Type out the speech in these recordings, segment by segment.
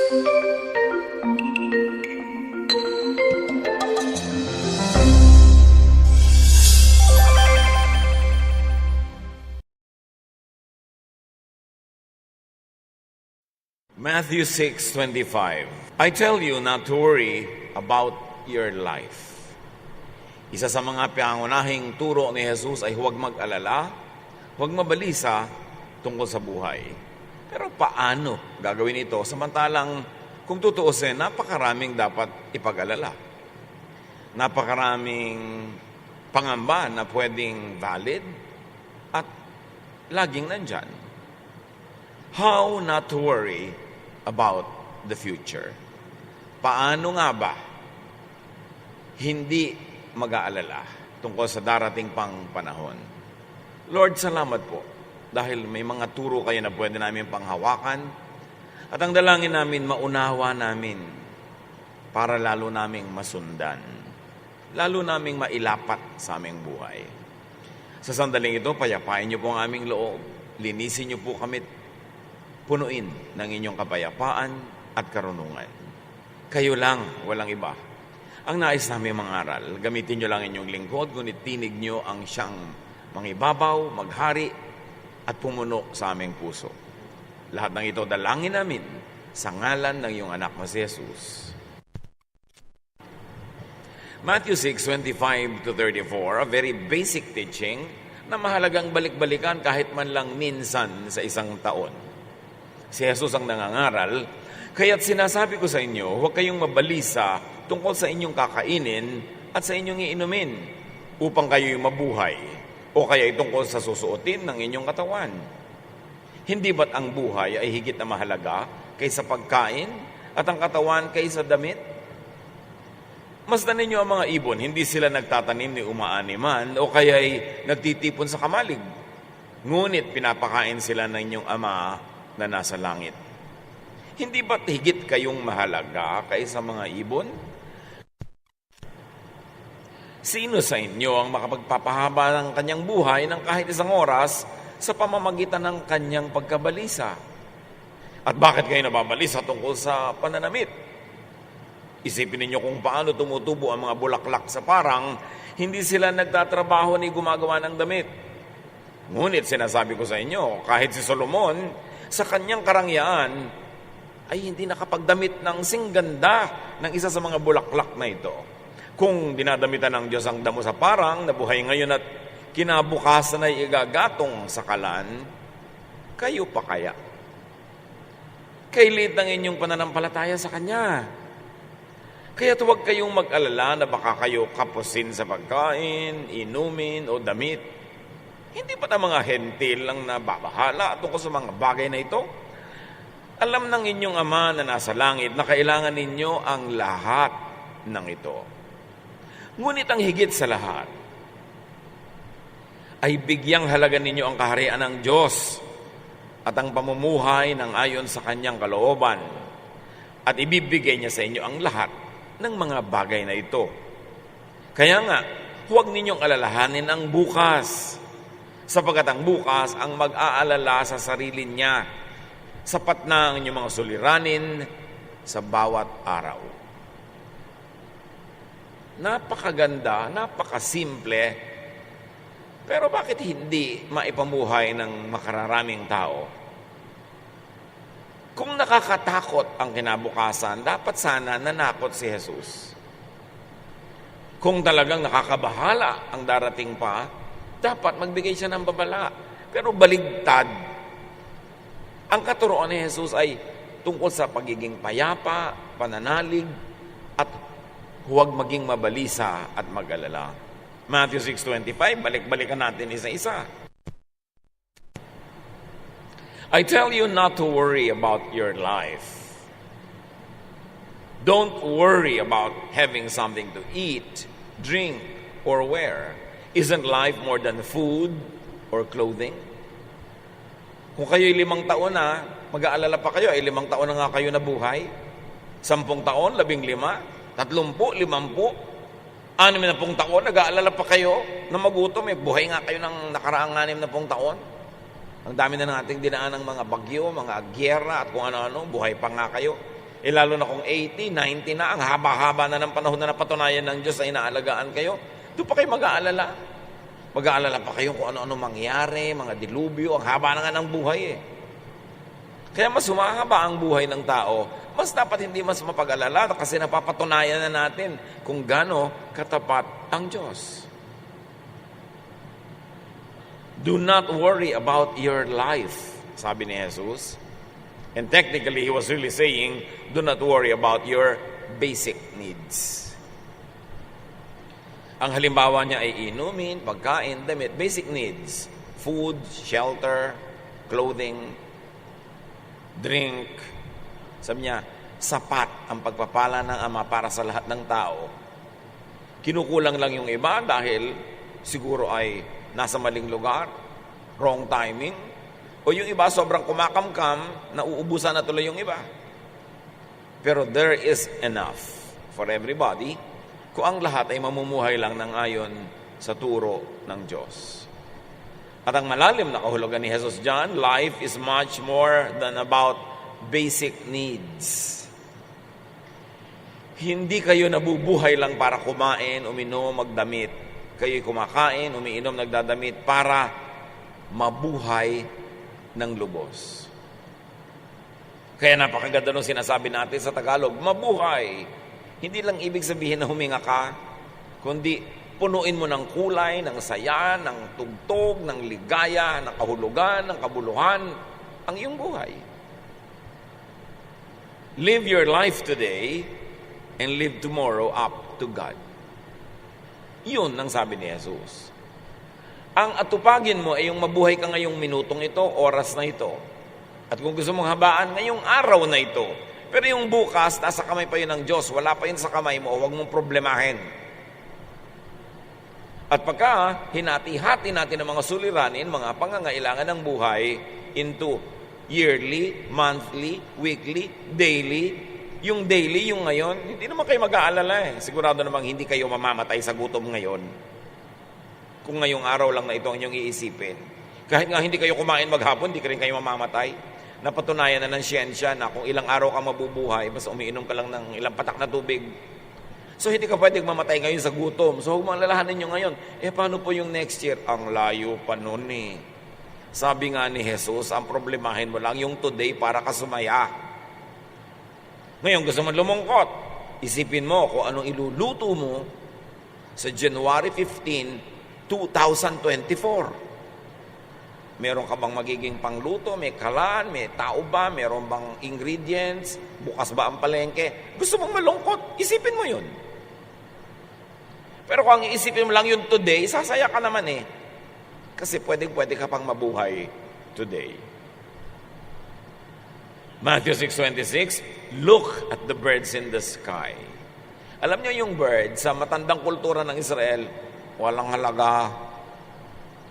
Matthew 6:25. I tell you not to worry about your life. Isa sa mga pangunahing turo ni Jesus ay huwag mag-alala, huwag mabalisa tungkol sa buhay. Pero paano gagawin ito samantalang kung tutuusin, napakaraming dapat ipag-alala. Napakaraming pangamba na pwedeng valid at laging nandyan. How not to worry about the future? Paano nga ba hindi mag-aalala tungkol sa darating pang panahon? Lord, salamat po dahil may mga turo kayo na pwede namin panghawakan at ang dalangin namin maunawa namin para lalo naming masundan, lalo naming mailapat sa aming buhay. Sa sandaling ito, payapain niyo po ang aming loob, linisin niyo po kami, punuin ng inyong kapayapaan at karunungan. Kayo lang, walang iba. Ang nais namin mangaral, gamitin nyo lang inyong lingkod, ngunit tinig nyo ang siyang mangibabaw, maghari, at pumuno sa aming puso. Lahat ng ito dalangin namin sa ngalan ng iyong anak na si Jesus. Matthew 6:25-34, a very basic teaching na mahalagang balik-balikan kahit man lang minsan sa isang taon. Si Jesus ang nangangaral, kaya't sinasabi ko sa inyo, huwag kayong mabalisa tungkol sa inyong kakainin at sa inyong iinumin upang kayo'y mabuhay o kaya tungkol sa susuotin ng inyong katawan. Hindi ba't ang buhay ay higit na mahalaga kaysa pagkain at ang katawan kaysa damit? Masdan ninyo ang mga ibon, hindi sila nagtatanim ni umaaniman o kaya'y nagtitipon sa kamalig. Ngunit pinapakain sila ng inyong Ama na nasa langit. Hindi ba't higit kayong mahalaga kaysa mga ibon? Sino sa inyo ang makapagpapahaba ng kanyang buhay ng kahit isang oras sa pamamagitan ng kanyang pagkabalisa? At bakit kayo nababalisa tungkol sa pananamit? Isipin ninyo kung paano tumutubo ang mga bulaklak sa parang, hindi sila nagtatrabaho ni gumagawa ng damit. Ngunit sinasabi ko sa inyo, kahit si Solomon, sa kanyang karangyaan, ay hindi nakapagdamit ng singganda ng isa sa mga bulaklak na ito. Kung dinadamitan ng Diyos ang damo sa parang, nabuhay ngayon at kinabukasan ay igagatong sa kalan, kayo pa kaya? Kailit ng inyong pananampalataya sa Kanya. Kaya't huwag kayong mag-alala na baka kayo kapusin sa pagkain, inumin o damit. Hindi pa na mga hentil lang nababahala tungkol sa mga bagay na ito? Alam ng inyong Ama na nasa langit na kailangan ninyo ang lahat ng ito. Ngunit ang higit sa lahat ay bigyang halaga ninyo ang kaharian ng Diyos at ang pamumuhay ng ayon sa Kanyang kalooban at ibibigay niya sa inyo ang lahat ng mga bagay na ito. Kaya nga, huwag ninyong alalahanin ang bukas, sapagkat ang bukas ang mag-aalala sa sarili niya. Sapat na ang inyong mga suliranin sa bawat araw. Napakaganda, napakasimple, pero bakit hindi maipamuhay ng makararaming tao? Kung nakakatakot ang kinabukasan, dapat sana nanakot si Jesus. Kung talagang nakakabahala ang darating pa, dapat magbigay siya ng babala. Pero baligtad. Ang katuroan ni Jesus ay tungkol sa pagiging payapa, pananalig, at huwag maging mabalisa at mag-alala. Matthew 6:25, balik-balikan natin isa-isa. I tell you not to worry about your life. Don't worry about having something to eat, drink, or wear. Isn't life more than food or clothing? Kung kayo'y 5 taon na, mag-aalala pa kayo, ay 5 taon na nga kayo na buhay. 10 taon, 15, 30, 50, 60 taon, nag-aalala pa kayo na magutom. Buhay nga kayo ng nakaraang 60 taon. Ang dami na nating dinaan ng mga bagyo, mga gyera at kung ano-ano, buhay pa nga kayo. Lalo na kung 80, 90 na, ang haba-haba na ng panahon na napatunayan ng Diyos na inaalagaan kayo, doon pa kayo mag-aalala. Mag-aalala pa kayo kung ano-ano mangyari, mga dilubyo, ang haba na nga ng buhay eh. Kaya mas humahaba ang buhay ng tao, mas dapat hindi mas mapag-alala kasi napapatunayan na natin kung gaano katapat ang Diyos. Do not worry about your life, sabi ni Jesus. And technically, He was really saying, do not worry about your basic needs. Ang halimbawa niya ay inumin, pagkain, damit, basic needs. Food, shelter, clothing, drink. Sabi niya, sapat ang pagpapala ng Ama para sa lahat ng tao. Kinukulang lang yung iba dahil siguro ay nasa maling lugar, wrong timing, o yung iba sobrang kumakamkam, nauubusan na tuloy yung iba. Pero there is enough for everybody kung ang lahat ay mamumuhay lang ng ayon sa turo ng Diyos. At ang malalim na kahulugan ni Jesus dyan, life is much more than about basic needs. Hindi kayo nabubuhay lang para kumain, uminom, magdamit. Kayo'y kumakain, umiinom, nagdadamit para mabuhay ng lubos. Kaya napakaganda nung sinasabi natin sa Tagalog, mabuhay. Hindi lang ibig sabihin na huminga ka, kundi punuin mo ng kulay, ng saya, ng tugtog, ng ligaya, ng kahulugan, ng kabuluhan, ang iyong buhay. Live your life today and live tomorrow up to God. Yun ang sabi ni Jesus. Ang atupagin mo ay yung mabuhay ka ngayong minutong ito, oras na ito. At kung gusto mong habaan, ngayong araw na ito. Pero yung bukas, nasa kamay pa yun ng Diyos. Wala pa yun sa kamay mo, huwag mong problemahin. At pagka hinati-hati natin ang mga suliranin, mga pangangailangan ng buhay into yearly, monthly, weekly, daily. Yung daily, yung ngayon, hindi naman kayo mag-aalala eh. Sigurado namang hindi kayo mamamatay sa gutom ngayon. Kung ngayong araw lang na ito ang inyong iisipin. Kahit nga hindi kayo kumain maghapon, hindi ka rin kayo mamamatay. Napatunayan na ng siyensya na kung ilang araw ka mabubuhay, basta umiinom ka lang ng ilang patak na tubig. So, hindi ka pwedeng mamatay ngayon sa gutom. So, huwag mong alalahanin nyo ngayon. Paano po yung next year? Ang layo pa nun eh. Sabi nga ni Jesus, ang problemahin mo lang yung today para ka sumaya. Ngayon, gusto mo lumungkot. Isipin mo kung anong iluluto mo sa January 15, 2024. Meron ka bang magiging pangluto? May kalan? May tao ba? Meron bang ingredients? Bukas ba ang palengke? Gusto mong malungkot? Isipin mo yun. Pero kung iisipin mo lang yun today, sasaya ka naman eh. Kasi pwede ka pang mabuhay today. Matthew 6:26, look at the birds in the sky. Alam niyo yung bird, sa matandang kultura ng Israel, walang halaga.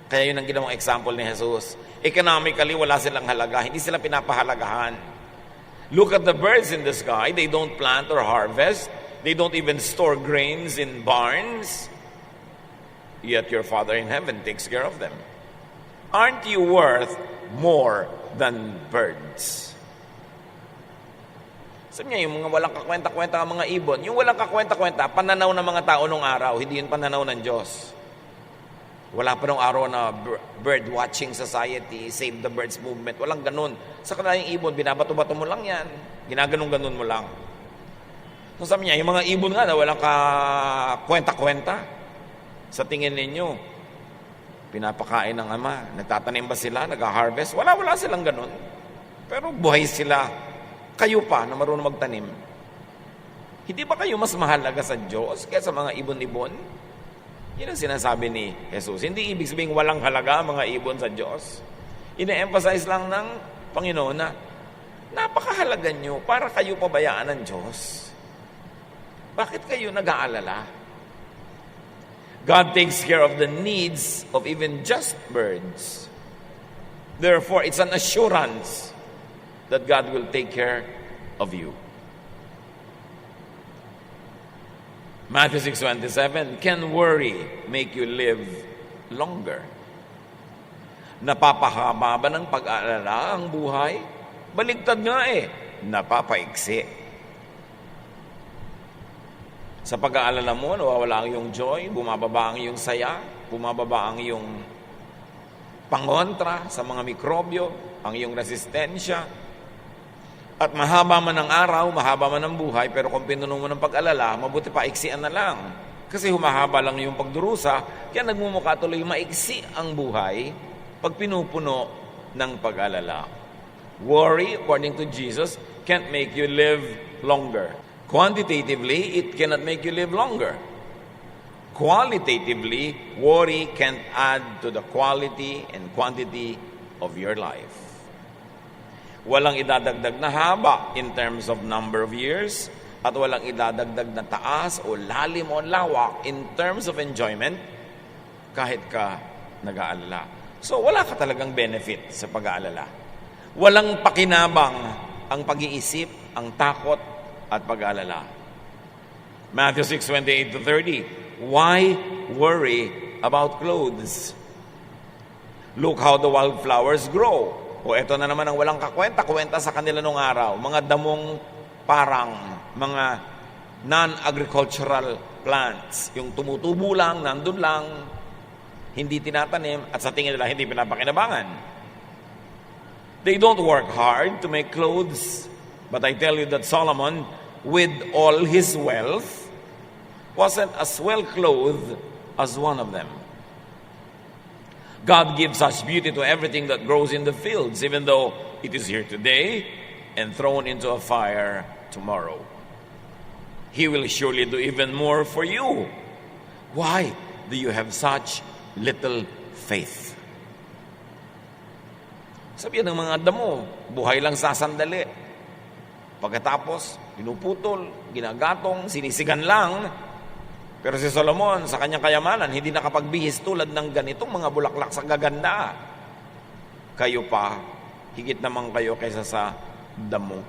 Kaya yun ang ginawang example ni Jesus. Economically, wala silang halaga. Hindi sila pinapahalagahan. Look at the birds in the sky. They don't plant or harvest. They don't even store grains in barns. Yet your Father in heaven takes care of them. Aren't you worth more than birds? Sabi niya, yung mga walang kakwenta-kwenta ng mga ibon, yung walang kakwenta-kwenta, pananaw ng mga tao nung araw, hindi yun pananaw ng Diyos. Wala pa nung araw na bird watching society, save the birds movement, walang ganun. Sa kanila yung ibon, binabato-bato mo lang yan, ginaganon-ganon mo lang. So sabi niya, yung mga ibon nga na walang kakwenta-kwenta, sa tingin ninyo, pinapakain ng Ama, nagtatanim ba sila, nag-harvest? Wala silang ganun. Pero buhay sila. Kayo pa na marunong magtanim. Hindi ba kayo mas mahalaga sa Diyos kaysa mga ibon-ibon? Yan ang sinasabi ni Jesus. Hindi ibig sabihin walang halaga mga ibon sa Diyos. Ina-emphasize lang ng Panginoon na napakahalaga nyo para kayo pabayaan ng Diyos. Bakit kayo nag-aalala? God takes care of the needs of even just birds. Therefore, it's an assurance that God will take care of you. Matthew 6:27, can worry make you live longer? Napapahaba ba ng pag-aalala ang buhay? Baligtad nga eh, napapaiksi. Sa pag-aalala mo, nawawala ang iyong joy, bumababa ang iyong saya, bumababa ang iyong pangontra sa mga mikrobyo, ang iyong resistensya. At mahaba man ang araw, mahaba man ang buhay, pero kung pinuno mo ng pag-alala, mabuti pa iksian na lang. Kasi humahaba lang yung pagdurusa, kaya nagmumukha tuloy maiksi ang buhay pag pinupuno ng pag-alala. Worry, according to Jesus, can't make you live longer. Quantitatively, it cannot make you live longer. Qualitatively, worry can't add to the quality and quantity of your life. Walang idadagdag na haba in terms of number of years at walang idadagdag na taas o lalim o lawak in terms of enjoyment kahit ka nag-aalala. So, wala ka talagang benefit sa pag-aalala. Walang pakinabang ang pag-iisip, ang takot at pag-aalala. Matthew 6:28-30. Why worry about clothes? Look how the wildflowers grow. O eto na naman ang walang kakwenta-kwenta sa kanila nung araw. Mga damong parang, mga non-agricultural plants. Yung tumutubo lang, nandun lang, hindi tinatanim, at sa tingin nila hindi pinapakinabangan. They don't work hard to make clothes. But I tell you that Solomon, with all his wealth, wasn't as well-clothed as one of them. God gives such beauty to everything that grows in the fields, even though it is here today and thrown into a fire tomorrow. He will surely do even more for you. Why do you have such little faith? Sabihan ng mga damo, buhay lang sa sandali. Pagkatapos, pinuputol, ginagatong, sinisigan lang. Pero si Solomon, sa kanyang kayamanan, hindi nakapagbihis tulad ng ganitong mga bulaklak sa gaganda. Kayo pa, higit naman kayo kaysa sa damo.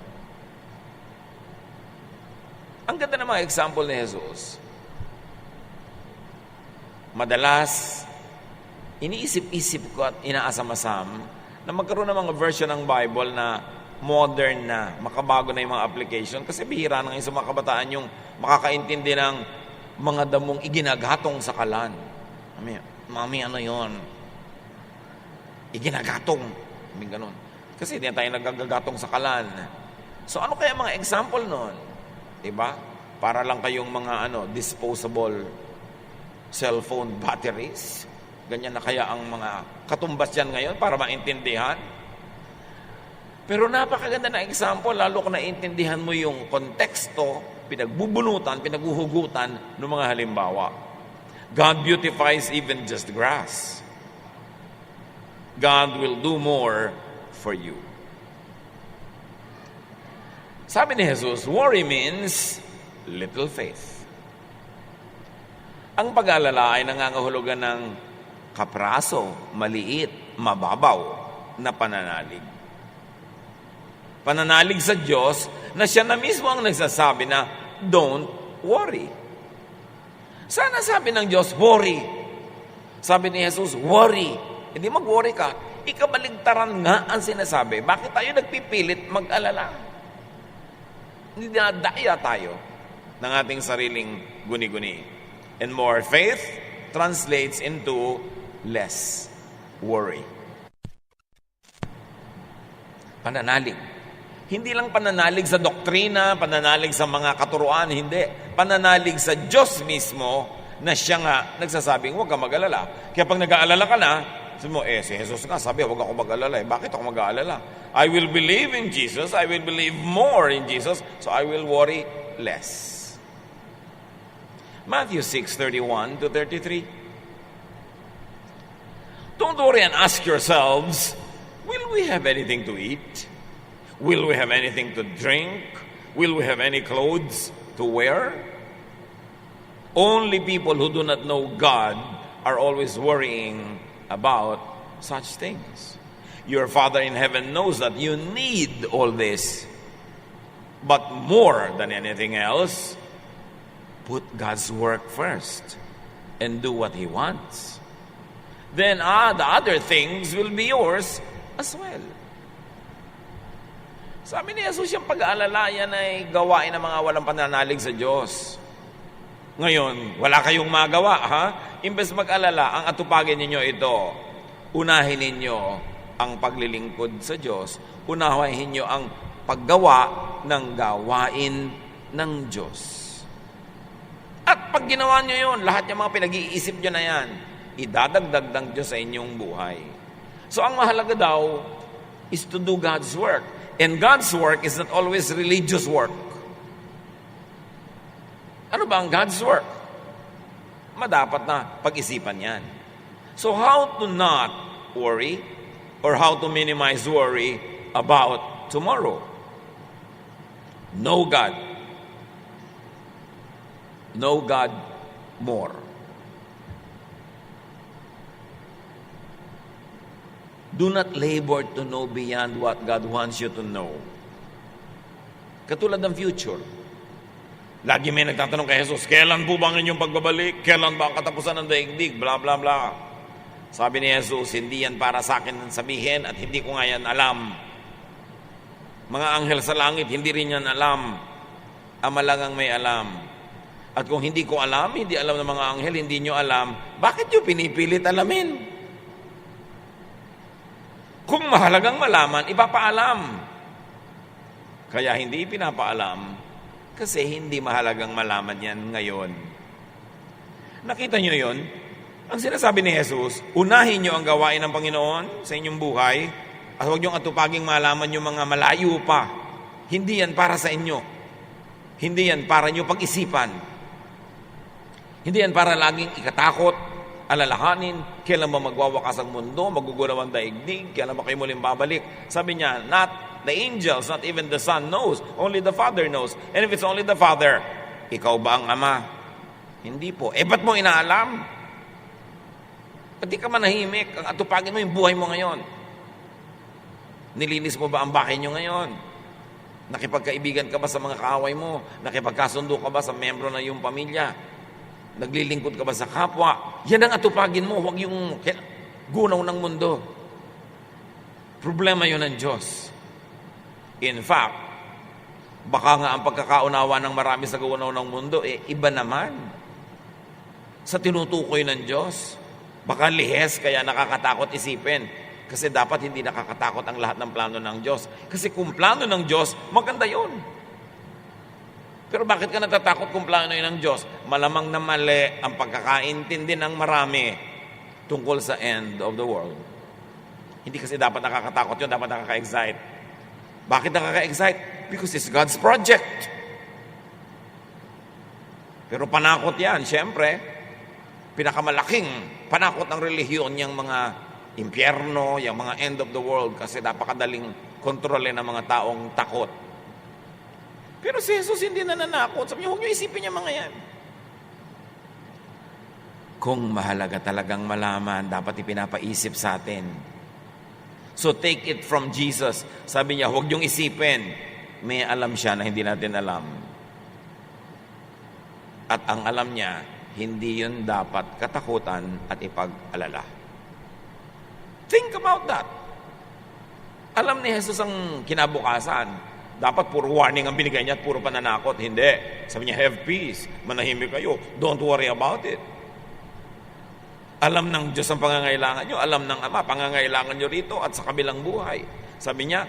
Ang ganda ng mga example ni Jesus. Madalas, iniisip-isip ko at inaasam-asam na magkaroon ng mga version ng Bible na modern na, makabago na yung mga application. Kasi bihira na ngayon sa mga kabataan yung makakaintindi ng mga damong iginagatong sa kalan. Mami, ano yon? Iginagatong. Mami, ganun. Kasi hindi tayo nagagatong sa kalan. So, ano kaya mga example nun? Diba? Para lang kayong mga disposable cellphone batteries. Ganyan na kaya ang mga katumbas yan ngayon para maintindihan. Pero napakaganda na example, lalo kung naintindihan mo yung konteksto, pinagbubunutan, pinaghuhugutan ng mga halimbawa. God beautifies even just grass. God will do more for you. Sabi ni Jesus, worry means little faith. Ang pag-aalala ay nangangahulugan ng kapraso, maliit, mababaw na pananalig. Pananalig sa Diyos na siya na mismo ang nagsasabi na don't worry. Sana sabi ng Diyos, worry. Sabi ni Jesus, worry. Hindi mag-worry ka. Ikabaligtaran nga ang sinasabi. Bakit tayo nagpipilit mag-alala? Hindi na daya tayo ng ating sariling guni-guni. And more faith translates into less worry. Pananalig. Hindi lang pananalig sa doktrina, pananalig sa mga katuruan, hindi. Pananalig sa Diyos mismo na siya nga nagsasabing, huwag ka mag-alala. Kaya pag nag-aalala ka na, sabi mo, si Jesus nga sabi, huwag ako mag-alala. Bakit ako mag-aalala? I will believe in Jesus, I will believe more in Jesus, so I will worry less. Matthew 6:31-33. Don't worry and ask yourselves, will we have anything to eat? Will we have anything to drink? Will we have any clothes to wear? Only people who do not know God are always worrying about such things. Your Father in heaven knows that you need all this. But more than anything else, put God's work first and do what He wants. Then the other things will be yours as well. Sabi ni Jesus, yung pag-aalala yan ay gawain ng mga walang pananalig sa Diyos. Ngayon, wala kayong magawa, ha? Imbes mag-alala, ang atupagin ninyo ito. Unahin ninyo ang paglilingkod sa Diyos. Unahin ninyo ang paggawa ng gawain ng Diyos. At pag ginawa nyo yun, lahat yung mga pinag-iisip nyo na yan, idadagdag ng Diyos sa inyong buhay. So ang mahalaga daw is to do God's work. And God's work is not always religious work. Ano ba ang God's work? Madapat na pag-isipan yan. So how to not worry or how to minimize worry about tomorrow? Know God. Know God more. Do not labor to know beyond what God wants you to know. Katulad ng future. Lagi may nagtatanong kay Jesus, kailan po ba ang inyong pagbabalik? Kailan ba ang katapusan ng daigdig? Bla, bla, bla. Sabi ni Jesus, hindi yan para sa akin sabihin at hindi ko nga yan alam. Mga anghel sa langit, hindi rin yan alam. Ama lang ang may alam. At kung hindi ko alam, hindi alam ng mga anghel, hindi nyo alam, bakit nyo pinipilit alamin? Kung mahalagang malaman, ipapaalam. Kaya hindi pinapaalam kasi hindi mahalagang malaman yan ngayon. Nakita nyo yun? Ang sinasabi ni Jesus, unahin nyo ang gawain ng Panginoon sa inyong buhay at huwag nyo atupaging malaman yung mga malayo pa. Hindi yan para sa inyo. Hindi yan para nyo pag-isipan. Hindi yan para laging ikatakot, alalahanin, kailan ba magwawakas ang mundo, magugulaw ang daigdig, kailan ba kayo muling babalik. Sabi niya, not the angels, not even the Son knows, only the Father knows. And if it's only the Father, ikaw ba ang Ama? Hindi po. Ba't mo inaalam? Ba't di ka manahimik? Ang atupagin mo yung buhay mo ngayon. Nilinis mo ba ang bahay nyo ngayon? Nakipagkaibigan ka ba sa mga kaaway mo? Nakipagkasundo ka ba sa membro na iyong pamilya? Naglilingkod ka ba sa kapwa? Yan ang atupagin mo, huwag yung gunaw ng mundo. Problema yun ng Diyos. In fact, baka nga ang pagkakaunawa ng marami sa gunaw ng mundo, iba naman. Sa tinutukoy ng Diyos, baka lihes kaya nakakatakot isipin. Kasi dapat hindi nakakatakot ang lahat ng plano ng Diyos. Kasi kung plano ng Diyos, maganda yun. Pero bakit ka natatakot kung plano yun ng Diyos? Malamang na mali ang pagkakaintindi ng marami tungkol sa end of the world. Hindi kasi dapat nakakatakot yun, dapat nakaka-excite. Bakit nakaka-excite? Because it's God's project. Pero panakot yan, syempre, pinakamalaking panakot ng relihiyon yung mga impyerno, yung mga end of the world kasi napakadaling kontrolin ng mga taong takot. Pero si Jesus hindi nananakot. Sabi niya, huwag niyo isipin yung mga yan. Kung mahalaga talagang malaman, dapat ipinapaisip sa atin. So take it from Jesus. Sabi niya, huwag niyong isipin. May alam siya na hindi natin alam. At ang alam niya, hindi yun dapat katakutan at ipag-alala. Think about that. Alam ni Jesus ang kinabukasan. Dapat puro warning ang binigay niya at puro pananakot. Hindi. Sabi niya, have peace. Manahimik kayo. Don't worry about it. Alam ng Diyos ang pangangailangan nyo. Alam ng Ama, pangangailangan nyo rito at sa kabilang buhay. Sabi niya,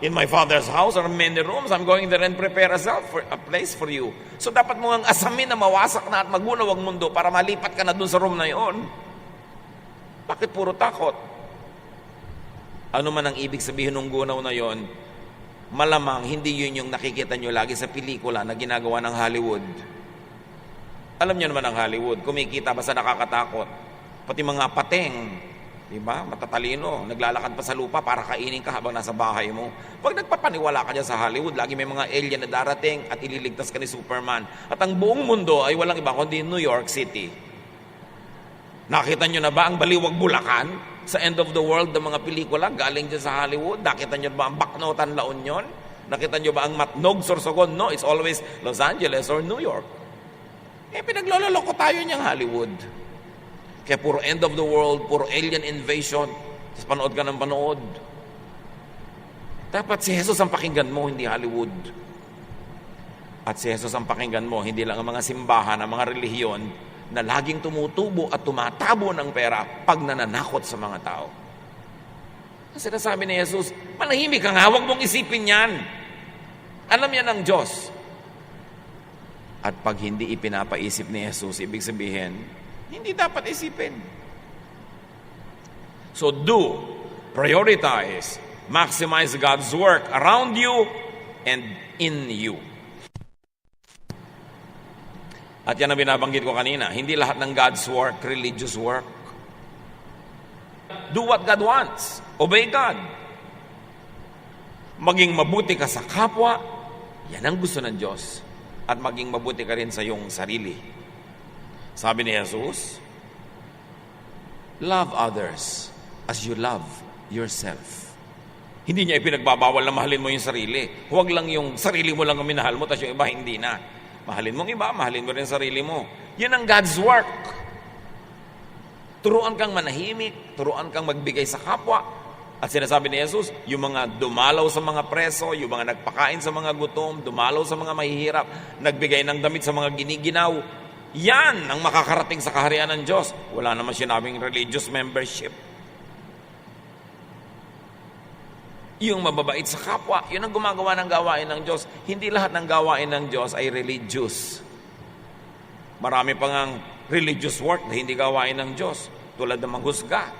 in my Father's house are many rooms. I'm going there and prepare a place for you. So dapat mo ang asamin na mawasak na at magunaw ang mundo para malipat ka na dun sa room na yon. Bakit puro takot? Ano man ang ibig sabihin ng gunaw na yon, malamang hindi yun yung nakikita nyo lagi sa pelikula na ginagawa ng Hollywood. Alam nyo naman ang Hollywood, kumikita basta nakakatakot. Pati mga pateng, di ba? Matatalino, naglalakad pa sa lupa para kainin ka habang nasa bahay mo. Pag nagpapaniwala ka dyan sa Hollywood, lagi may mga alien na darating at ililigtas ka ni Superman. At ang buong mundo ay walang iba kundi New York City. Nakita nyo na ba ang Baliwag Bulacan? Sa end of the world ng mga pelikula, galing dyan sa Hollywood. Nakita nyo ba ang Baknotan, La Union? Nakita nyo ba ang Matnog, Sorsogon? No, it's always Los Angeles or New York. Pinaglololoko tayo niyang Hollywood. Kaya puro end of the world, puro alien invasion. Tapos panood ka ng panood. Dapat si Jesus ang pakinggan mo, hindi Hollywood. At si Jesus ang pakinggan mo, hindi lang ang mga simbahan, ang mga relihiyon na laging tumutubo at tumatabo ng pera pag nananakot sa mga tao. Ang sinasabi ni Jesus, manahimik ka nga, huwag mong isipin yan. Alam yan ng Diyos. At pag hindi ipinapaisip ni Jesus, ibig sabihin, hindi dapat isipin. So prioritize, maximize God's work around you and in you. At yan ang binabanggit ko kanina, hindi lahat ng God's work, religious work. Do what God wants. Obey God. Maging mabuti ka sa kapwa, yan ang gusto ng Diyos. At maging mabuti ka rin sa iyong sarili. Sabi ni Jesus, love others as you love yourself. Hindi niya ipinagbabawal na mahalin mo yung sarili. Huwag lang yung sarili mo lang ang minahal mo, tapos yung iba hindi na. Mahalin mong iba, mahalin mo rin sarili mo. Yan ang God's work. Turuan kang manahimik, turuan kang magbigay sa kapwa. At sinasabi ni Jesus, yung mga dumalaw sa mga preso, yung mga nagpakain sa mga gutom, dumalaw sa mga mahihirap, nagbigay ng damit sa mga giniginaw, yan ang makakarating sa kaharian ng Diyos. Wala naman sinabing religious membership. Yung mababait sa kapwa, yun ang gumagawa ng gawain ng Diyos. Hindi lahat ng gawain ng Diyos ay religious. Marami pang ang religious work na hindi gawain ng Diyos. Tulad ng maghusga,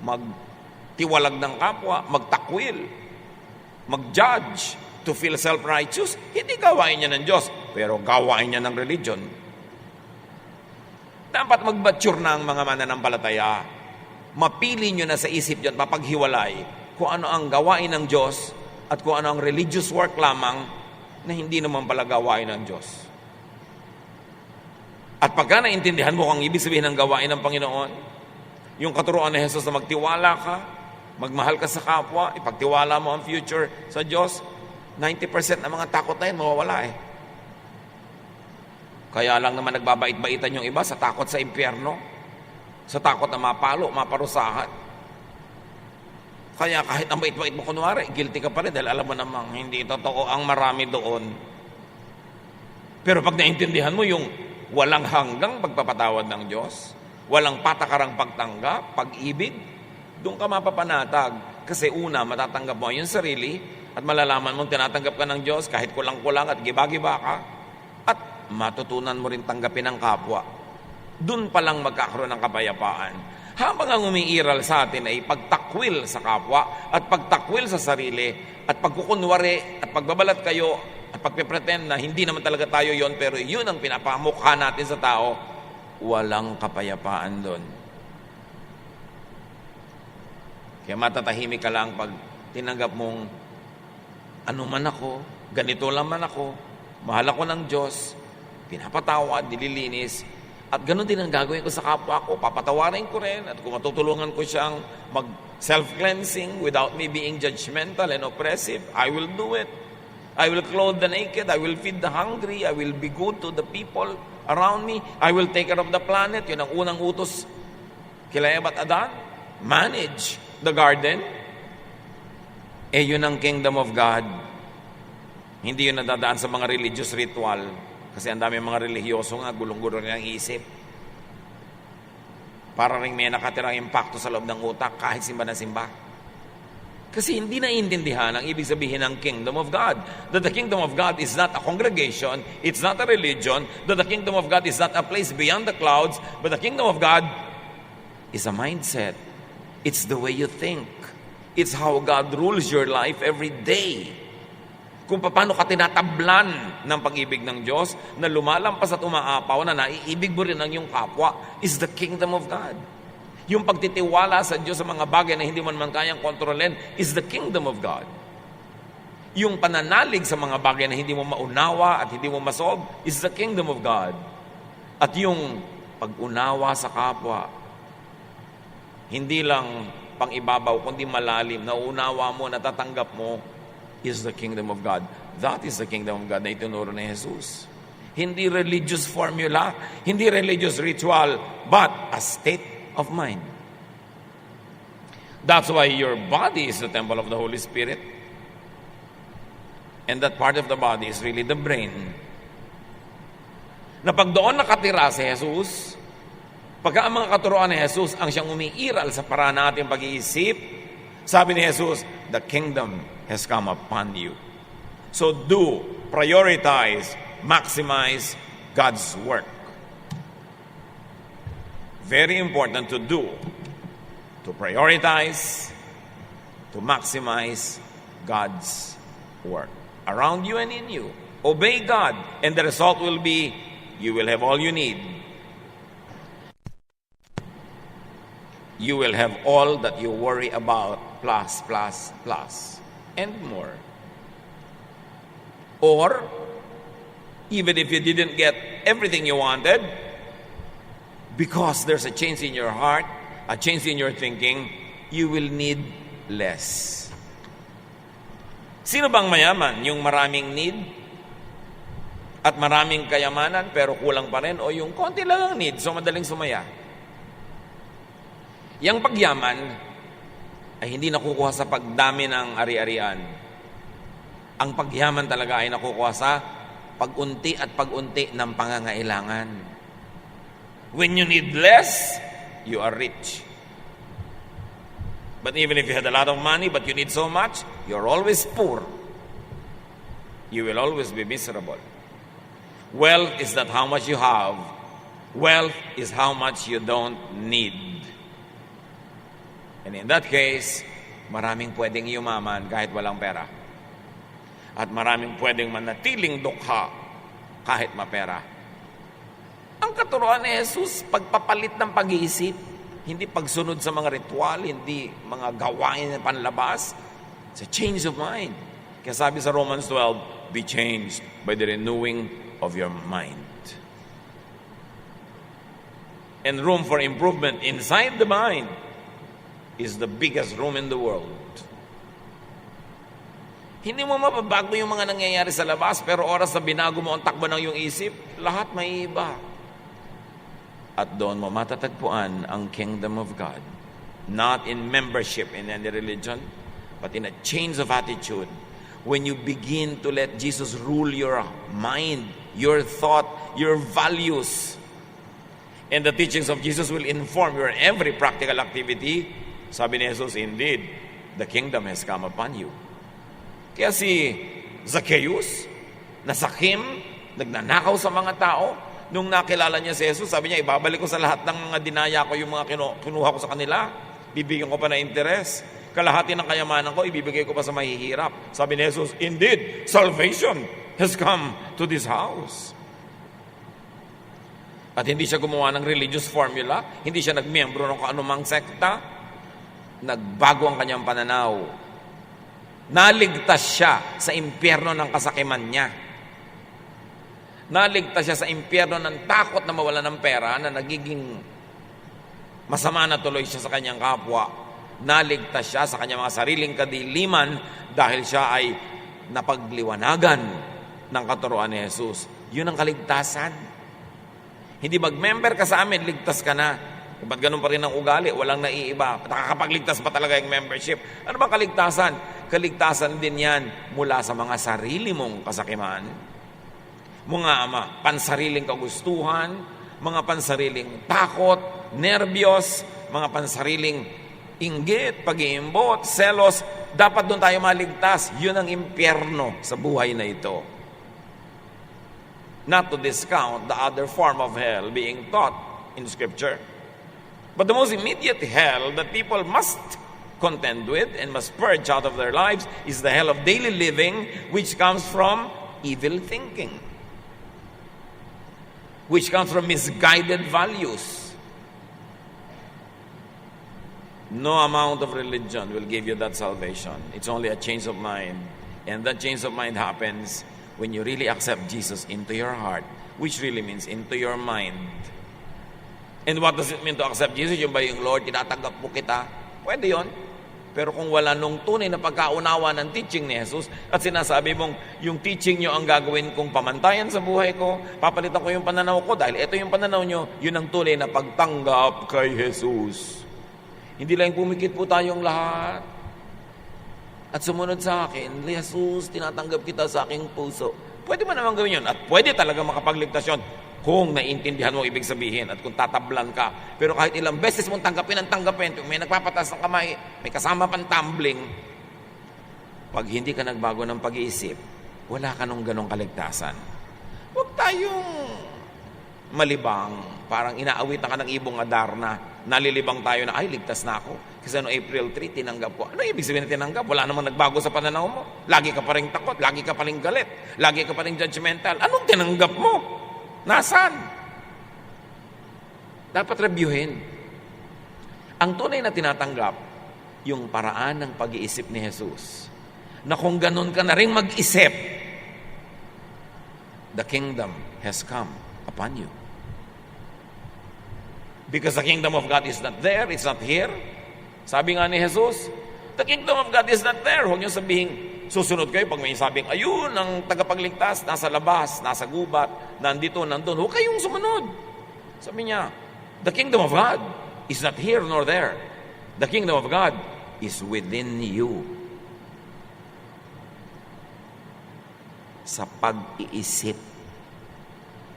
magtiwalag ng kapwa, magtakwil, mag-judge, to feel self-righteous. Hindi gawain niya ng Diyos, pero gawain niya ng religion. Dapat mag-mature na ang mga mananampalataya. Mapili nyo na sa isip nyo at mapaghiwalay kung ano ang gawain ng Diyos at kung ano ang religious work lamang na hindi naman pala gawain ng Diyos. At pagka naintindihan mo kung ibig sabihin ng gawain ng Panginoon, yung katuruan ni Jesus na magtiwala ka, magmahal ka sa kapwa, ipagtiwala mo ang future sa Diyos, 90% ng mga takot na yun, mawawala eh. Kaya lang naman nagbabait-baitan yung iba sa takot sa impyerno, sa takot na mapalo, maparusahan. Kaya kahit ang bait-bait mo kunwari, guilty ka pa rin dahil alam mo namang hindi totoo ang marami doon. Pero pag naintindihan mo yung walang hanggang pagpapatawad ng Diyos, walang patakarang pagtanggap, pag-ibig, doon ka mapapanatag. Kasi una, matatanggap mo yung sarili at malalaman mong tinatanggap ka ng Diyos kahit kulang-kulang at giba-giba ka. At matutunan mo rin tanggapin ang kapwa. Doon pa lang magkakaroon ng kapayapaan. Habang ang umiiral sa atin ay pagtakwil sa kapwa at pagtakwil sa sarili at pagkukunwari at pagbabalat kayo at pagpipretend na hindi naman talaga tayo yon pero yun ang pinapamukha natin sa tao, walang kapayapaan doon. Kaya matatahimik ka lang pag tinanggap mong ano man ako, ganito lang man ako, mahal ako ng Diyos, pinapatawad, nililinis. At ganun din ang gagawin ko sa kapwa ko. Papatawarin ko rin at kung matutulungan ko siyang mag-self-cleansing without me being judgmental and oppressive, I will do it. I will clothe the naked. I will feed the hungry. I will be good to the people around me. I will take care of the planet. Yun ang unang utos kila Eva at Adan. Manage the garden. Yun ang kingdom of God. Hindi yun nadadaan sa mga religious ritual. Kasi ang dami mga relihiyoso nga, gulong-gulong ang isip. Para rin may nakatirang impacto sa loob ng utak kahit simba na simba. Kasi hindi naiintindihan ang ibig sabihin ng kingdom of God. That the kingdom of God is not a congregation, it's not a religion, that the kingdom of God is not a place beyond the clouds, but the kingdom of God is a mindset. It's the way you think. It's how God rules your life every day. Kung paano ka tinatablan ng pag-ibig ng Diyos na lumalampas at umaapaw na naiibig mo rin ang iyong kapwa is the kingdom of God. Yung pagtitiwala sa Diyos sa mga bagay na hindi mo naman kayang kontrolin is the kingdom of God. Yung pananalig sa mga bagay na hindi mo maunawa at hindi mo masolve is the kingdom of God. At yung pag-unawa sa kapwa, hindi lang pang-ibabaw, kundi malalim, nauunawa mo, natatanggap mo, is the kingdom of God. That is the kingdom of God na itinuro ni Jesus. Hindi religious formula, hindi religious ritual, but a state of mind. That's why your body is the temple of the Holy Spirit. And that part of the body is really the brain. Na pag doon nakatira si Jesus, pagka ang mga katuroan ni Jesus ang siyang umiiral sa paraan natin pag-iisip, sabi ni Jesus, the kingdom has come upon you. So prioritize, maximize God's work. Very important to prioritize, to maximize God's work around you and in you. Obey God, and the result will be you will have all you need. You will have all that you worry about, plus, and more. Or, even if you didn't get everything you wanted, because there's a change in your heart, a change in your thinking, you will need less. Sino bang mayaman? Yung maraming need at maraming kayamanan pero kulang pa rin, o yung konti lang ang need so madaling sumaya? Yang pagyaman ay hindi nakukuha sa pagdami ng ari-arian. Ang pagyaman talaga ay nakukuha sa pag-unti at pag-unti ng pangangailangan. When you need less, you are rich. But even if you had a lot of money but you need so much, you're always poor. You will always be miserable. Wealth is not how much you have. Wealth is how much you don't need. And in that case, maraming pwedeng yumaman kahit walang pera. At maraming pwedeng manatiling dukha kahit mapera. Ang katuruan ni Jesus, pagpapalit ng pag-iisip, hindi pagsunod sa mga ritual, hindi mga gawain na panlabas. It's a change of mind. Kaya sabi sa Romans 12, be changed by the renewing of your mind. And room for improvement inside the mind is the biggest room in the world. Hindi mo mapabago yung mga nangyayari sa labas, pero oras na binago mo ang takbo ng iyong isip, lahat may iba. At doon mo matatagpuan ang kingdom of God. Not in membership in any religion, but in a change of attitude. When you begin to let Jesus rule your mind, your thought, your values, and the teachings of Jesus will inform your every practical activity, sabi ni Jesus, indeed, the kingdom has come upon you. Kaya si Zacchaeus, nasakim, nagnanakaw sa mga tao, nung nakilala niya si Jesus, sabi niya, ibabalik ko sa lahat ng mga dinaya ko yung mga kinuha ko sa kanila. Bibigyan ko pa na interes. Kalahati ng kayamanan ko, ibibigay ko pa sa mahihirap. Sabi ni Jesus, indeed, salvation has come to this house. At hindi siya gumawa ng religious formula, hindi siya nagmiyembro ng anumang sekta. Nagbago ang kanyang pananaw. Naligtas siya sa impyerno ng kasakiman niya. Naligtas siya sa impyerno ng takot na mawala ng pera na nagiging masama na tuloy siya sa kanyang kapwa. Naligtas siya sa kanyang mga sariling kadiliman dahil siya ay napagliwanagan ng katuruan ni Jesus. Yun ang kaligtasan. Hindi mag-member ka sa amin, ligtas ka na. Ba't ganun pa rin ang ugali? Walang naiiba. Nakakapagligtas pa talaga yung membership. Ano bang kaligtasan? Kaligtasan din yan mula sa mga sarili mong kasakiman. Mga pansariling kagustuhan, mga pansariling takot, nerbiyos, mga pansariling inggit, pag-iimbot, selos. Dapat doon tayo maligtas. Yun ang impyerno sa buhay na ito. Not to discount the other form of hell being taught in Scripture. But the most immediate hell that people must contend with and must purge out of their lives is the hell of daily living, which comes from evil thinking, which comes from misguided values. No amount of religion will give you that salvation. It's only a change of mind. And that change of mind happens when you really accept Jesus into your heart, which really means into your mind. And what does it mean to accept Jesus? Yung ba yung Lord, tinatanggap mo kita? Pwede yon. Pero kung wala nung tunay na pagkaunawa ng teaching ni Jesus at sinasabi mong yung teaching nyo ang gagawin kong pamantayan sa buhay ko, papalitan ko yung pananaw ko dahil ito yung pananaw nyo, yun ang tunay na pagtanggap kay Jesus. Hindi lang pumikit po tayong lahat. at sumunod sa akin, Jesus, tinatanggap kita sa aking puso. Pwede mo naman gawin yun. At pwede talaga makapagligtas yun kung naiintindihan mo ibig sabihin at kung tatablan ka. Pero kahit ilang beses mong tanggapin, may nagpapatas ng kamay, may kasama pang tumbling, pag hindi ka nagbago ng pag-iisip, wala ka nung ganong kaligtasan. Huwag tayong malibang, parang inaawitan ka ng ibong Adarna, nalilibang tayo na, ay, ligtas na ako. Kasi April 3, tinanggap ko. Ano ibig sabihin na tinanggap? Wala namang nagbago sa pananaw mo. Lagi ka pa rin takot, lagi ka pa rin galit, lagi ka pa rin judgmental. Anong tinanggap mo? Nasaan? Dapat reviewin. Ang tunay na tinatanggap, yung paraan ng pag-iisip ni Jesus. Na kung ganun ka na rin mag-isip, the kingdom has come upon you. Because the kingdom of God is not there, it's not here. Sabi nga ni Jesus, the kingdom of God is not there. Huwag niyo sabihin, susunod kayo pag may sabing, ayun, ang tagapagligtas, nasa labas, nasa gubat, nandito, nandun. Huwag kayong sumunod. Sabi niya, the kingdom of God is not here nor there. The kingdom of God is within you. Sa pag-iisip.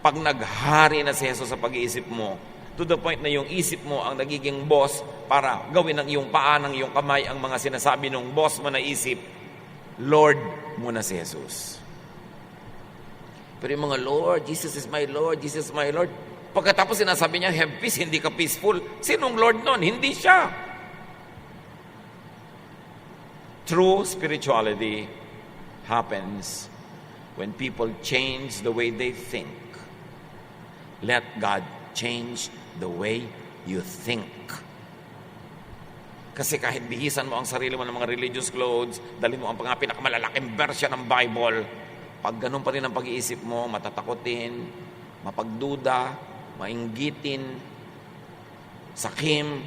Pag naghari na si Jesus sa pag-iisip mo, to the point na yung isip mo ang nagiging boss para gawin ng iyong paa, ng iyong kamay ang mga sinasabi ng boss mo na isip, Lord mo na si Jesus. Pero yung mga Lord, Jesus is my Lord, Jesus is my Lord. Pagkatapos sinasabi niya, have peace, hindi ka peaceful. Sinong Lord nun? Hindi siya. True spirituality happens when people change the way they think. Let God change the way you think. Kasi kahit bihisan mo ang sarili mo ng mga religious clothes, dali mo ang pinakamalalaking version ng Bible, pag ganun pa rin ang pag-iisip mo, matatakotin, mapagduda, mainggitin, sakim,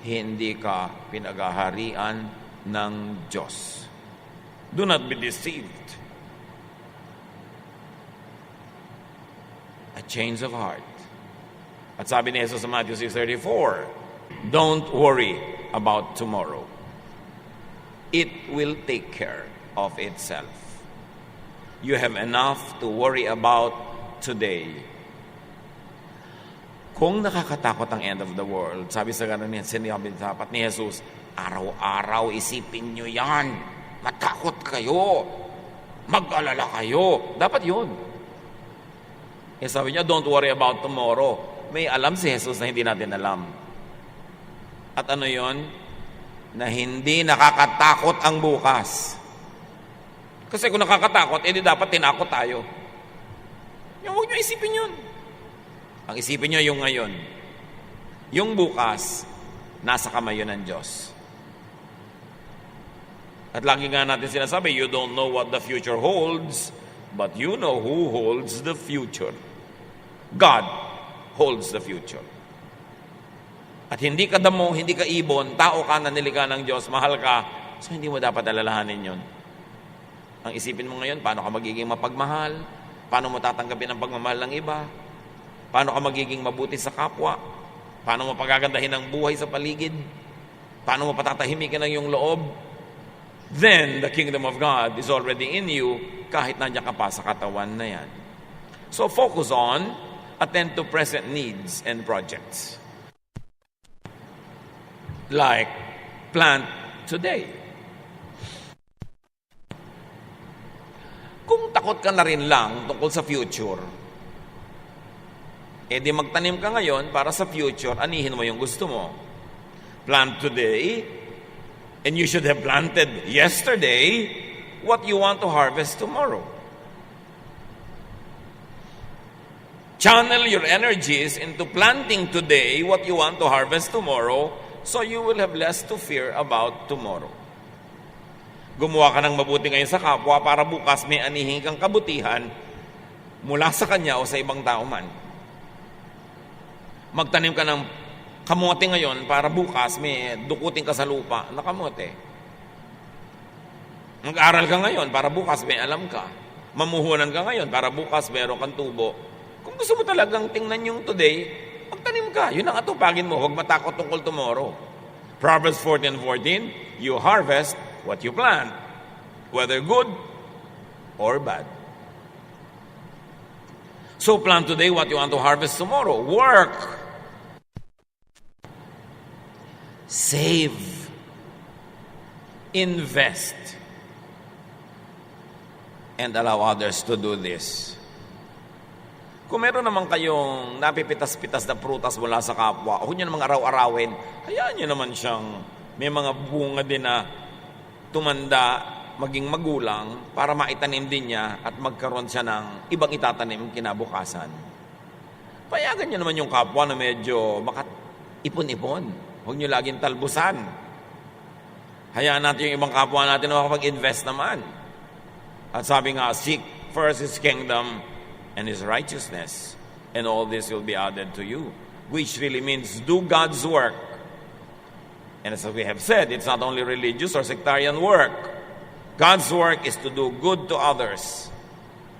hindi ka pinaghaharian ng Diyos. Do not be deceived. A change of heart. At sabi ni Jesus sa Matthew 6:34, don't worry about tomorrow. It will take care of itself. You have enough to worry about today. Kung nakakatakot ang end of the world, sabi sa ganun niya, sinabi dapat ni Jesus, araw-araw isipin nyo yan. Matakot kayo. Mag-alala kayo. Dapat yun. Eh sabi niya, don't worry about tomorrow. May alam si Jesus na hindi natin alam. At ano yon? Na hindi nakakatakot ang bukas. Kasi kung nakakatakot, edi dapat tinakot tayo. Huwag nyo isipin yun. Ang isipin nyo yung ngayon. Yung bukas, nasa kamay yun ng Diyos. At lagi nga natin sinasabi, you don't know what the future holds, but you know who holds the future. God holds the future. At hindi ka damo, hindi ka ibon, tao ka na nilikha ng Diyos, mahal ka, so hindi mo dapat alalahanin yun. Ang isipin mo ngayon, paano ka magiging mapagmahal? Paano mo tatanggapin ang pagmamahal ng iba? Paano ka magiging mabuti sa kapwa? Paano mo pagagandahin ang buhay sa paligid? Paano mo patatahimikin ang iyong loob? Then, the kingdom of God is already in you kahit nandiyan ka pa sa katawan na yan. So, focus on, attend to present needs and projects. Like, plant today. Kung takot ka na rin lang tungkol sa future, di magtanim ka ngayon para sa future, anihin mo yung gusto mo. Plant today, and you should have planted yesterday what you want to harvest tomorrow. Channel your energies into planting today what you want to harvest tomorrow, so you will have less to fear about tomorrow. Gumawa ka ng mabuti ngayon sa kapwa para bukas may anihin kang kabutihan mula sa kanya o sa ibang tao man. Magtanim ka ng kamote ngayon para bukas may dukutin ka sa lupa na kamote. Mag-aral ka ngayon para bukas may alam ka. Mamuhunan ka ngayon para bukas meron kang tubo. Kung gusto mo talagang tingnan yung today, magtanim ka. Yun ang atupagin mo. Huwag matakot tungkol tomorrow. Proverbs 14:14, you harvest what you plant, whether good or bad. So plant today what you want to harvest tomorrow. Work. Save. Invest. And allow others to do this. Kung meron naman kayong napipitas-pitas na prutas mula sa kapwa, huwag nyo namang araw-arawin, hayaan nyo naman siyang may mga bunga din na tumanda, maging magulang, para maitanim din niya at magkaroon siya ng ibang itatanim kinabukasan. Payagan nyo naman yung kapwa na medyo ipon-ipon. Huwag nyo laging talbusan. Hayaan natin yung ibang kapwa natin na makapag-invest naman. At sabi nga, seek first His kingdom and His righteousness, and all this will be added to you. Which really means do God's work. And as we have said, it's not only religious or sectarian work. God's work is to do good to others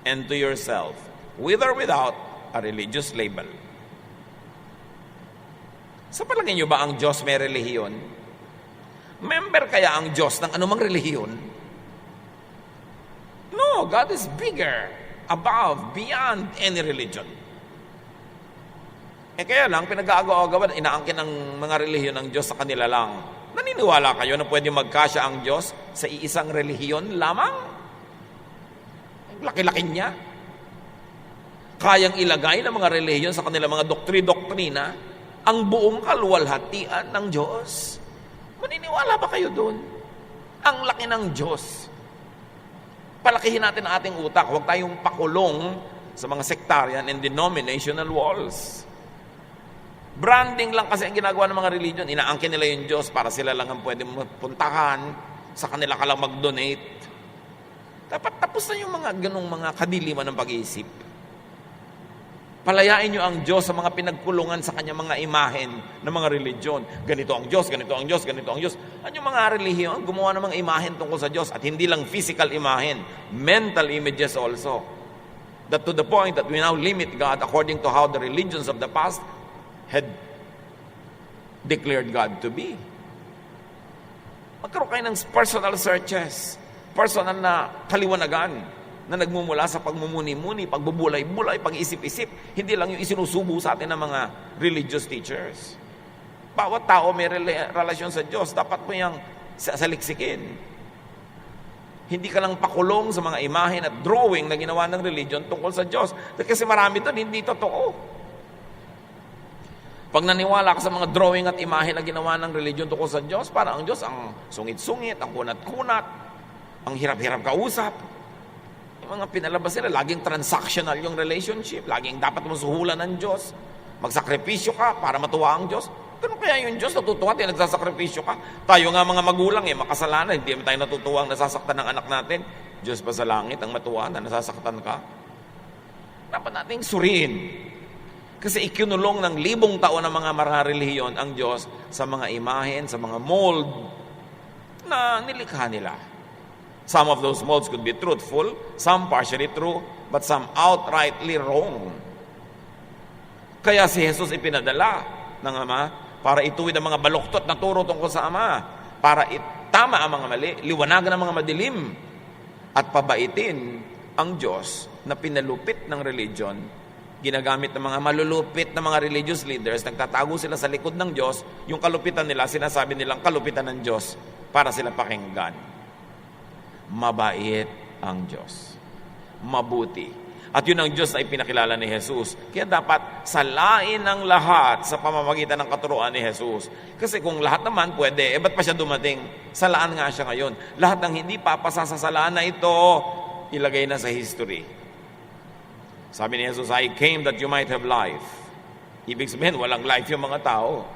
and to yourself, with or without a religious label. Sa palagay niyo ba ang Diyos may relihiyon? Member kaya ang Diyos ng anumang relihiyon? No, God is bigger, above, beyond any religion. Kaya lang, pinag-aagaw-agawan, inaangkin ng mga relihiyon ng Diyos sa kanila lang. Naniniwala kayo na pwede magkasya ang Diyos sa iisang relihiyon lamang? Laki-laki niya. Kayang ilagay ng mga relihiyon sa kanila mga doktrina ang buong kaluwalhatian ng Diyos. Maniniwala ba kayo doon? Ang laki ng Diyos. Palakihin natin ang ating utak. Huwag tayong pakulong sa mga sectarian and denominational walls. Branding lang kasi ang ginagawa ng mga religion. Inaangkin nila yung Diyos para sila lang ang pwede puntahan. Sa kanila ka lang mag-donate. Dapat tapos na yung mga ganong mga kadiliman ng pag-iisip. Palayain nyo ang Diyos sa mga pinagkulungan sa kanya mga imahen ng mga religion. Ganito ang Diyos, ganito ang Diyos, ganito ang Diyos. Ano yung mga relihiyon? Gumawa ng mga imahen tungkol sa Diyos. At hindi lang physical imahen, mental images also. That to the point that we now limit God according to how the religions of the past had declared God to be. Magkaroon kayo ng personal searches, personal na kaliwanagan na nagmumula sa pagmumuni-muni, pagbubulay-bulay, pag-isip-isip. Hindi lang yung isinusubo sa atin ng mga religious teachers. Bawat tao may relasyon sa Diyos. Dapat mo yung saliksikin. Hindi ka lang pakulong sa mga imahen at drawing na ginawa ng religion tungkol sa Diyos. Kasi marami ito, hindi totoo. Pag naniwala ka sa mga drawing at imahen na ginawa ng religion tungkol sa Diyos, parang ang Diyos ang sungit-sungit, ang kunat-kunat, ang hirap-hirap kausap. Yung mga pinalabas nila, laging transactional yung relationship, laging dapat mo suhulan ng Diyos, magsakripisyo ka para matuwa ang Diyos. Ganun kaya yung Diyos natutuwa at nagsasakripisyo ka? Tayo nga mga magulang makasalanan, hindi tayo natutuwa ang nasasaktan ng anak natin. Diyos pa sa langit ang matuwa na nasasaktan ka? Dapat nating suriin. Kasi ikinulong ng 1,000 taon ng mga relihiyon ang Diyos sa mga imahen, sa mga mold na nilikha nila. Some of those molds could be truthful, some partially true, but some outrightly wrong. Kaya si Jesus ipinadala ng Ama para ituwid ang mga baluktot na turo tungkol sa Ama, para itama ang mga mali, liwanagan ang mga madilim, at pabaitin ang Diyos na pinalupit ng religion. Ginagamit ng mga malulupit na mga religious leaders, nagtatago sila sa likod ng Diyos, yung kalupitan nila, sinasabi nilang kalupitan ng Diyos para sila pakinggan. Mabait ang Diyos. Mabuti. At yun ang Diyos na ipinakilala ni Jesus. Kaya dapat salain ang lahat sa pamamagitan ng katuruan ni Jesus. Kasi kung lahat naman pwede, ba't pa siya dumating? Salaan nga siya ngayon. Lahat ng hindi papasa sa salaan na ito, ilagay na sa history. Sabi ni Jesus, I came that you might have life. Ibig sabihin, walang life yung mga tao.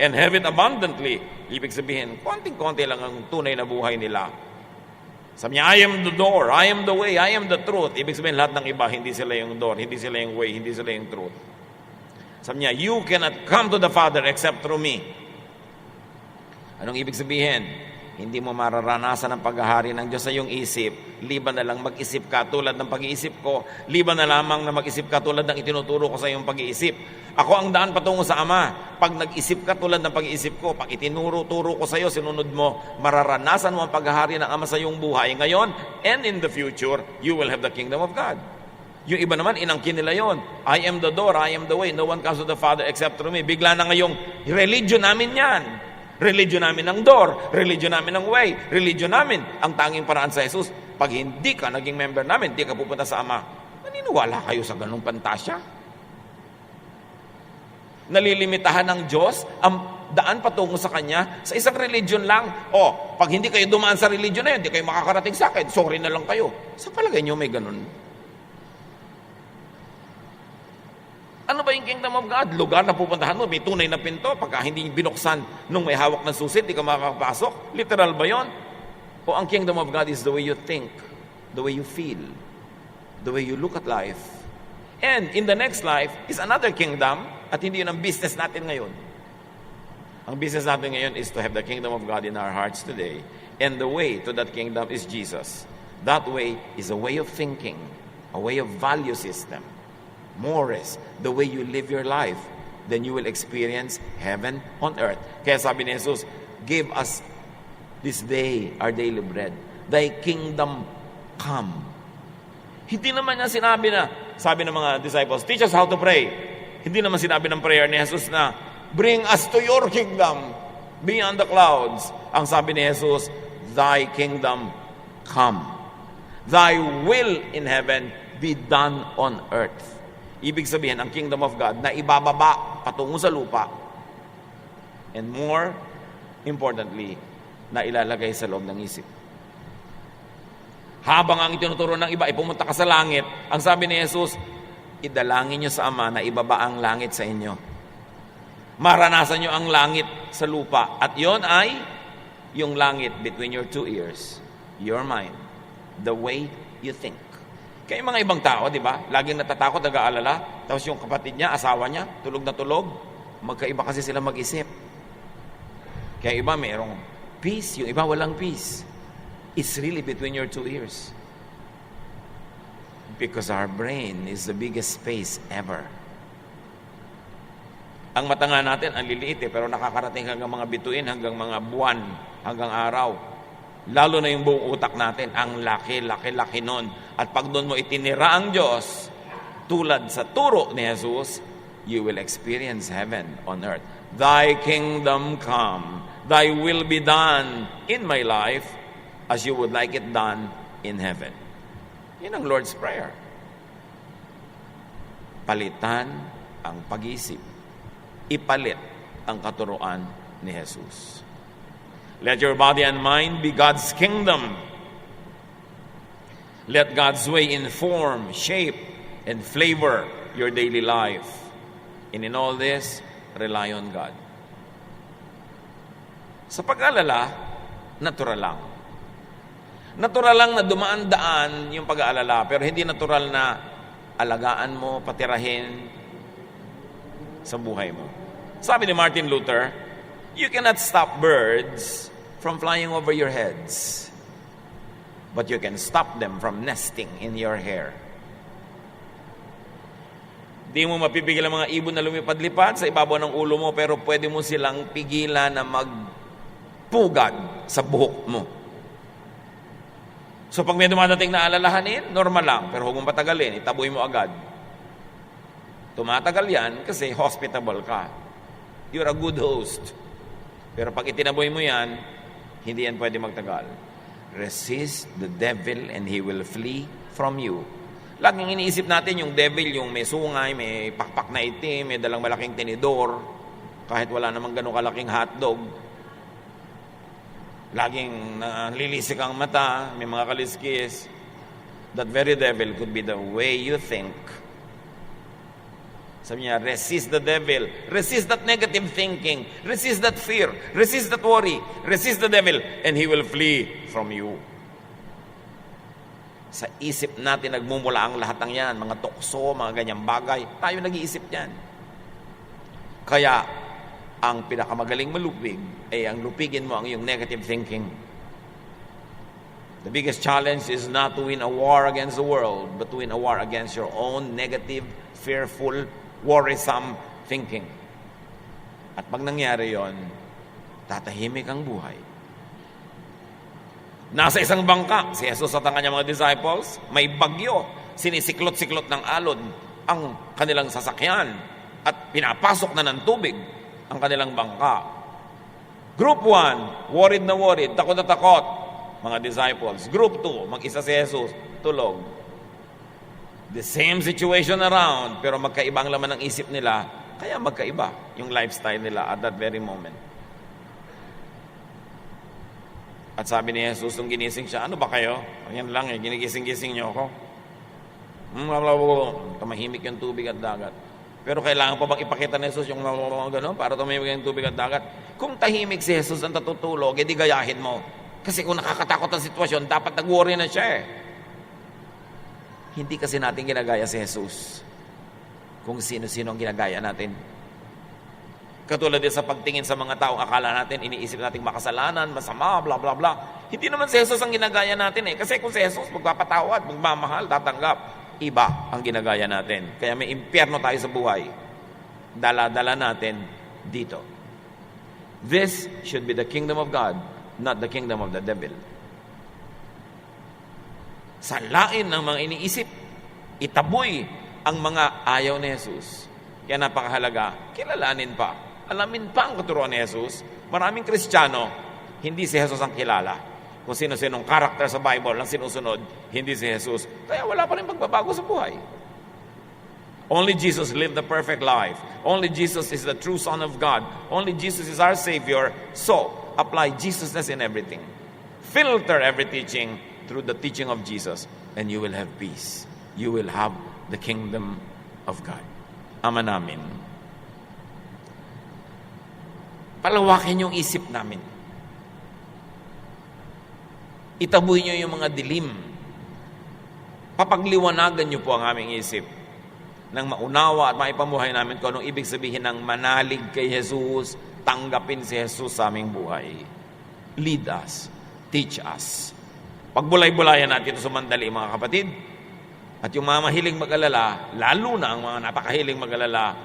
And have it abundantly. Ibig sabihin, konting-konti lang ang tunay na buhay nila. Sabi niya, I am the door, I am the way, I am the truth. Ibig sabihin, lahat ng iba, hindi sila yung door, hindi sila yung way, hindi sila yung truth. Sabi niya, you cannot come to the Father except through me. Anong ibig sabihin? hindi mo mararanasan ang paghahari ng Diyos sa iyong isip, liban na lang mag-isip ka tulad ng pag-iisip ko, liban na lamang na mag-isip ka tulad ng itinuturo ko sa iyong pag-iisip. Ako ang daan patungo sa Ama. Pag nag-isip ka tulad ng pag-iisip ko, pag itinuro-turo ko sa iyo, sinunod mo, mararanasan mo ang paghahari ng Ama sa iyong buhay. Ngayon, and in the future, you will have the kingdom of God. Yung iba naman, inangkin nila yon. I am the door, I am the way, no one comes to the Father except through me. Bigla na ngayong, religion namin yan. Religion namin ang door, religion namin ang way, religion namin ang tanging paraan sa Jesus. Pag hindi ka naging member namin, hindi ka pupunta sa Ama. Naniniwala kayo sa ganung pantasya? Nalilimitahan ng Diyos ang daan patungo sa Kanya sa isang religion lang. O, pag hindi kayo dumaan sa religion na yun, hindi kayo makakarating sa akin, sorry na lang kayo. Sa palagay nyo may ganun? Ano ba yung kingdom of God? Lugar na pupuntahan mo, may tunay na pinto. Pagka hindi binuksan nung may hawak ng susi, di ka makakapasok. Literal ba yon? O ang kingdom of God is the way you think, the way you feel, the way you look at life. And in the next life is another kingdom at hindi yun ang business natin ngayon. Ang business natin ngayon is to have the kingdom of God in our hearts today. And the way to that kingdom is Jesus. That way is a way of thinking, a way of value system. Mores, the way you live your life, then you will experience heaven on earth. Kaya sabi ni Jesus, give us this day our daily bread. Thy kingdom come. Hindi naman niya sinabi na, sabi ng mga disciples, teach us how to pray. Hindi naman sinabi ng prayer ni Jesus na, bring us to your kingdom beyond the clouds. Ang sabi ni Jesus, thy kingdom come. Thy will in heaven be done on earth. Ibig sabihin, ang kingdom of God na ibababa patungo sa lupa. And more importantly, na ilalagay sa loob ng isip. Habang ang itinuturo ng iba ay pumunta ka sa langit, ang sabi ni Jesus, idalangin nyo sa Ama na ibaba ang langit sa inyo. Maranasan nyo ang langit sa lupa. At yon ay yung langit between your two ears, your mind, the way you think. Kaya mga ibang tao, di ba? Laging natatakot, nag-aalala. Tapos yung kapatid niya, asawa niya, tulog na tulog. Magkaiba kasi sila mag-isip. Kaya iba mayroong peace, yung iba walang peace. It's really between your two ears. Because our brain is the biggest space ever. Ang mata nga natin, ang liliit pero nakakarating hanggang mga bituin, hanggang mga buwan, hanggang araw. Lalo na yung buong utak natin, ang laki nun. At pag doon mo itinira ang Diyos, tulad sa turo ni Jesus, you will experience heaven on earth. Thy kingdom come, thy will be done in my life as you would like it done in heaven. Yun ang Lord's Prayer. Palitan ang pag-iisip. Ipalit ang katuruan ni Jesus. Let your body and mind be God's kingdom. Let God's way inform, shape, and flavor your daily life. And in all this, rely on God. Sa pag-alala, natural lang. Natural lang na dumaan-daan yung pag-aalala, pero hindi natural na alagaan mo, patirahin sa buhay mo. Sabi ni Martin Luther, you cannot stop birds from flying over your heads, but you can stop them from nesting in your hair. Di mo mapipigil ang mga ibon na lumipad-lipad sa ibabaw ng ulo mo, pero pwede mo silang pigilan na magpugad sa buhok mo. So pag may dumadating na alalahanin, normal lang, pero huwag mong patagalin, itaboy mo agad. Tumatagal yan kasi hospitable ka. You're a good host. Pero pag itinaboy mo yan, hindi yan pwede magtagal. Resist the devil and he will flee from you. Laging iniisip natin yung devil, yung may sungay, may pakpak na itim, may dalang malaking tinidor, kahit wala namang ganun kalaking hotdog. Laging nalilisik ang mata, may mga kaliskis. That very devil could be the way you think. Sabi niya, resist the devil. Resist that negative thinking. Resist that fear. Resist that worry. Resist the devil and he will flee from you. Sa isip natin nagmumula ang lahat ng yan. Mga tukso, mga ganyang bagay. Tayo nag-iisip yan. Kaya, ang pinakamagaling malupig ay ang lupigin mo ang iyong negative thinking. The biggest challenge is not to win a war against the world, but to win a war against your own negative, fearful, worrisome thinking. At pag nangyari yon, tatahimik ang buhay. Nasa isang bangka, si Jesus at ang kanyang mga disciples, may bagyo, sinisiklot-siklot ng alon ang kanilang sasakyan at pinapasok na ng tubig ang kanilang bangka. Group 1, worried na worried, takot na takot, mga disciples. Group 2, mag-isa si Jesus, tulog. The same situation around, pero magkaiba ang laman ng isip nila, kaya magkaiba yung lifestyle nila at that very moment. At sabi ni Jesus, nung ginising siya, ano ba kayo? Yan lang ginigising-gising niyo ako. Tumahimik yung tubig at dagat. Pero kailangan pa bang ipakita ni Jesus yung gano'n para tumahimik yung tubig at dagat? Kung tahimik si Jesus ang tatutulog, edi gayahin mo. Kasi kung nakakatakot ang sitwasyon, dapat nag-worry na siya eh. Hindi kasi natin ginagaya si Jesus kung sino-sino ang ginagaya natin. Katulad din sa pagtingin sa mga taong akala natin, iniisip nating makasalanan, masama, bla bla bla. Hindi naman si Jesus ang ginagaya natin eh. Kasi kung si Jesus magpapatawad, magmamahal, tatanggap, iba ang ginagaya natin. Kaya may impyerno tayo sa buhay. Dala-dala natin dito. This should be the kingdom of God, not the kingdom of the devil. Salain ng mga iniisip, itaboy ang mga ayaw ni Jesus. Kaya napakahalaga, kilalanin pa, alamin pa ang katuruan ni Jesus. Maraming Kristiyano, hindi si Jesus ang kilala. Kung sino-sinong karakter sa Bible ang sinusunod, hindi si Jesus. Kaya wala pa rin pagbabago sa buhay. Only Jesus lived the perfect life. Only Jesus is the true Son of God. Only Jesus is our Savior. So, apply Jesusness in everything. Filter every teaching through the teaching of Jesus, and you will have peace. You will have the kingdom of God. Ama namin, palawakin yung isip namin. Itaboy nyo yung mga dilim. Papagliwanagan nyo po ang aming isip nang maunawa at maipamuhay namin kung anong ibig sabihin ng manalig kay Jesus, tanggapin si Jesus sa aming buhay. Lead us. Teach us. Pagbulay-bulayan natin ito sumandali, mga kapatid. At yung mga mahiling mag-alala, lalo na ang mga napakahiling mag-alala,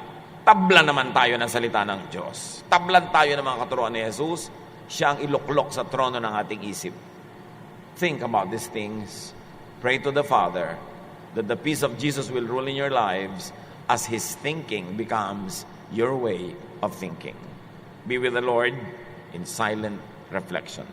tablan naman tayo ng salita ng Diyos. Tablan tayo ng mga katuruan ni Jesus. Siya ang iluklok sa trono ng ating isip. Think about these things. Pray to the Father that the peace of Jesus will rule in your lives as His thinking becomes your way of thinking. Be with the Lord in silent reflection.